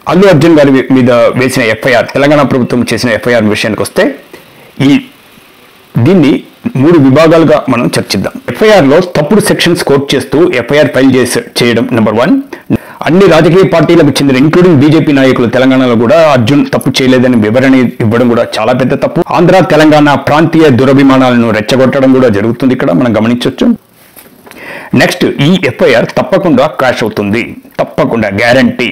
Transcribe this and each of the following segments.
అల్లు అర్జున్ గారి మీద వేసిన ఎఫ్ఐఆర్, తెలంగాణ ప్రభుత్వం చేసిన ఎఫ్ఐఆర్ విషయానికి వస్తే దీన్ని 3 విభాగాలుగా మనం చర్చిద్దాం. ఎఫ్ఐఆర్లో తప్పుడు సెక్షన్స్ కోట్ చేస్తూ ఎఫ్ఐఆర్ ఫైల్ చేయడం నెంబర్ 1. అన్ని రాజకీయ పార్టీలకు చెందిన ఇంక్లూడింగ్ బీజేపీ నాయకులు తెలంగాణలో కూడా అర్జున్ తప్పు చేయలేదని వివరణ ఇవ్వడం కూడా చాలా పెద్ద తప్పు. ఆంధ్ర తెలంగాణ ప్రాంతీయ దురభిమానాలను రెచ్చగొట్టడం కూడా జరుగుతుంది, ఇక్కడ మనం గమనించవచ్చు. నెక్స్ట్, ఈ ఎఫ్ఐఆర్ తప్పకుండా క్రాష్ అవుతుంది, తప్పకుండా గ్యారంటీ.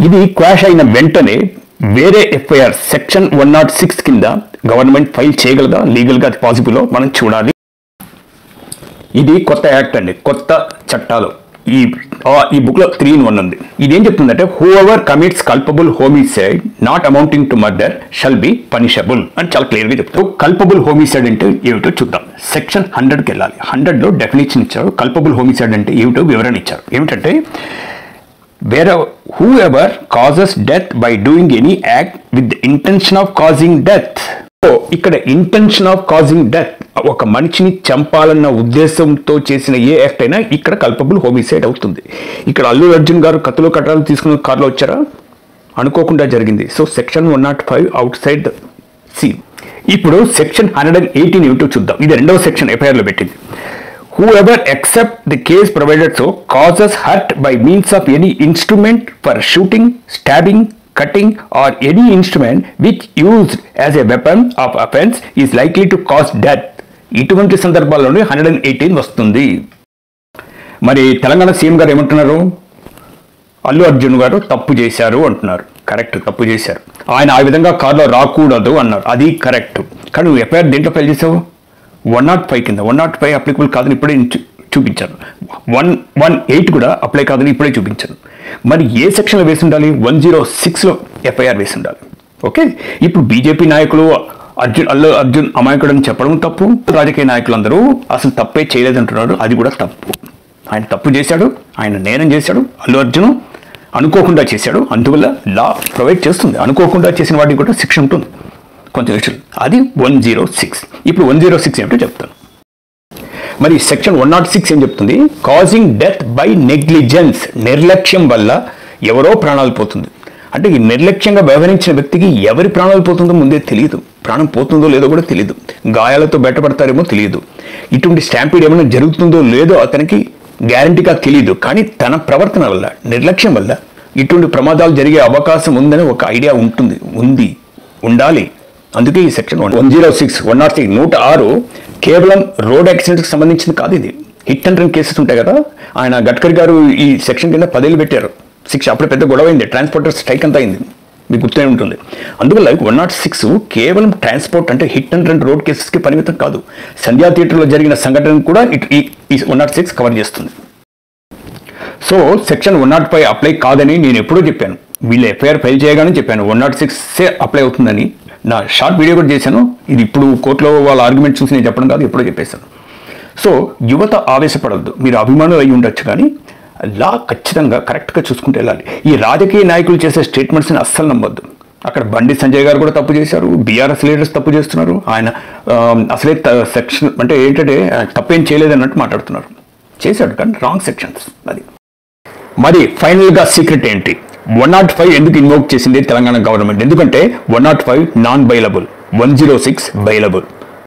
ఇది క్రాష్ అయిన వెంటనే వేరే ఎఫ్ఐఆర్ సెక్షన్ 106 కింద గవర్నమెంట్ ఫైల్ చేయగలదా, లీగల్గా అది పాసిబుల్ మనం చూడాలి. ఇది కొత్త యాక్ట్ అండి, కొత్త చట్టాలు. ఈ బుక్ లో 3 in 1 ఉంది. ఇదేం చెప్తుందంటే who ever commits culpable homicide not amounting to murder shall be punishable అని చాలా క్లియర్ గా చెప్తారు. కల్పబుల్ హోమిసైడ్ అంటే ఏమిటో చూద్దాం. సెక్షన్ 100కి వెళ్ళాలి. 100లో డెఫినేషన్ ఇచ్చారు. కల్పబుల్ హోమిసైడ్ అంటే ఏమిటో వివరణ ఇచ్చారు. ఏమిటంటే whoever causes death by doing any act with the intention of causing death. ఇక్కడ ఇంటెన్షన్ ఆఫ్ కాజింగ్ డెత్, ఒక మనిషిని చంపాలన్న ఉద్దేశంతో చేసిన ఏ యాక్ట్ అయినా ఇక్కడ కల్పబుల్ హోమిసైడ్ అవుతుంది. ఇక్కడ అల్లు అర్జున్ గారు కత్తులు కట్టాలు తీసుకుని కారులో వచ్చారా, అనుకోకుండా జరిగింది. So section 105 outside the scene. ఇప్పుడు సెక్షన్ 118 ఏమిటో చూద్దాం. ఇది 2వ సెక్షన్ ఎఫ్ఐఆర్ లో పెట్టింది. Whoever accept the case provided so causes hurt by means of any instrument for shooting, stabbing, cutting or any instrument which used as a weapon of offense is likely to cause death. ఇటువంటి సందర్భాల్లోనే 118 వస్తుంది. మరి Telangana CM గారు ఏమంటున్నారు, అల్లు అర్జున్ గారు తప్పు చేశారు అంటున్నారు. కరెక్ట్, తప్పు చేశారు. ఆయన ఆ విధంగా కారులో రాకూడదు అన్నారు, అది కరెక్ట్. కానీ నువ్వు ఎఫ్ఐఆర్ దేంట్లో ఫైల్ చేసావు? 105 కింద. 105 అప్లికబుల్ కాదని ఇప్పుడే చూపించాను. 118 కూడా అప్లై కాదని ఇప్పుడే చూపించాను. మరి ఏ సెక్షన్లో వేసి ఉండాలి? 106లో ఎఫ్ఐఆర్ వేసి ఉండాలి. ఓకే, ఇప్పుడు బీజేపీ నాయకులు అల్లు అర్జున్ అమాయకుడు అని చెప్పడం తప్పు. రాజకీయ నాయకులందరూ అసలు తప్పే చేయలేదంటున్నారు, అది కూడా తప్పు. ఆయన తప్పు చేశాడు, ఆయన నేరం చేశాడు. అల్లు అర్జున్ అనుకోకుండా చేశాడు, అందువల్ల లా ప్రొవైడ్ చేస్తుంది. అనుకోకుండా చేసిన వాటికి కూడా శిక్ష ఉంటుంది కొంచెం విషయాలు. అది 106. ఇప్పుడు 106 ఏమిటో చెప్తాను. మరి సెక్షన్ 106 ఏం చెప్తుంది? కాజింగ్ డెత్ బై నెగ్లిజెన్స్, నిర్లక్ష్యం వల్ల ఎవరో ప్రాణాలు పోతుంది. అంటే ఈ నిర్లక్ష్యంగా వ్యవహరించిన వ్యక్తికి ఎవరి ప్రాణాలు పోతుందో ముందే తెలియదు, ప్రాణం పోతుందో లేదో కూడా తెలియదు, గాయాలతో బయటపడతారేమో తెలియదు, ఇటువంటి స్టాంపీడ్ ఏమైనా జరుగుతుందో లేదో అతనికి గ్యారంటీగా తెలియదు. కానీ తన ప్రవర్తన వల్ల, నిర్లక్ష్యం వల్ల ఇటువంటి ప్రమాదాలు జరిగే అవకాశం ఉందని ఒక ఐడియా ఉండాలి. అందుకే ఈ సెక్షన్ 106 106 కేవలం రోడ్ యాక్సిడెంట్కి సంబంధించింది కాదు. ఇది హిట్ అండ్ రన్ కేసెస్ ఉంటాయి కదా. ఆయన గడ్కరీ గారు ఈ సెక్షన్ కింద 10 ఏళ్ళు పెట్టారు శిక్ష. అప్పుడు పెద్ద గొడవ అయింది, ట్రాన్స్పోర్టర్ స్ట్రైక్ అంతా అయింది, మీకు గుర్తు ఉంటుంది. అందువల్ల 106 కేవలం ట్రాన్స్పోర్ట్ అంటే హిట్ అండ్ రన్ రోడ్ కేసెస్కి పరిమితం కాదు. సంధ్యా థియేటర్లో జరిగిన సంఘటన కూడా ఈ 106 కవర్ చేస్తుంది. సో సెక్షన్ 105 అప్లై కాదని నేను ఎప్పుడో చెప్పాను. వీళ్ళు ఎఫ్ఐఆర్ ఫైల్ చేయగానే చెప్పాను 106 అప్లై అవుతుందని. నా షార్ట్ వీడియో కూడా చేశాను. ఇది ఇప్పుడు కోర్టులో వాళ్ళ ఆర్గ్యుమెంట్ చూసి నేను చెప్పడం కాదు, ఎప్పుడో చెప్పేశాను. సో యువత ఆవేశపడద్దు. మీరు అభిమానులు అయి ఉండొచ్చు, కానీ లా ఖచ్చితంగా కరెక్ట్గా చూసుకుంటూ వెళ్ళాలి. ఈ రాజకీయ నాయకులు చేసే స్టేట్మెంట్స్ని అస్సలు నమ్మొద్దు. అక్కడ బండి సంజయ్ గారు కూడా తప్పు చేశారు, బీఆర్ఎస్ లీడర్స్ తప్పు చేస్తున్నారు. ఆయన అసలే సెక్షన్ అంటే ఏంటంటే తప్పేం చేయలేదన్నట్టు మాట్లాడుతున్నారు. చేశాడు కానీ రాంగ్ సెక్షన్స్. అది మరి ఫైనల్గా సీక్రెట్ ఏంటి? 105 ఎందుకు ఇన్వోక్ చేసింది తెలంగాణ గవర్నమెంట్? ఎందుకంటే 105 నాన్ బైలబుల్, 106 బైలబుల్.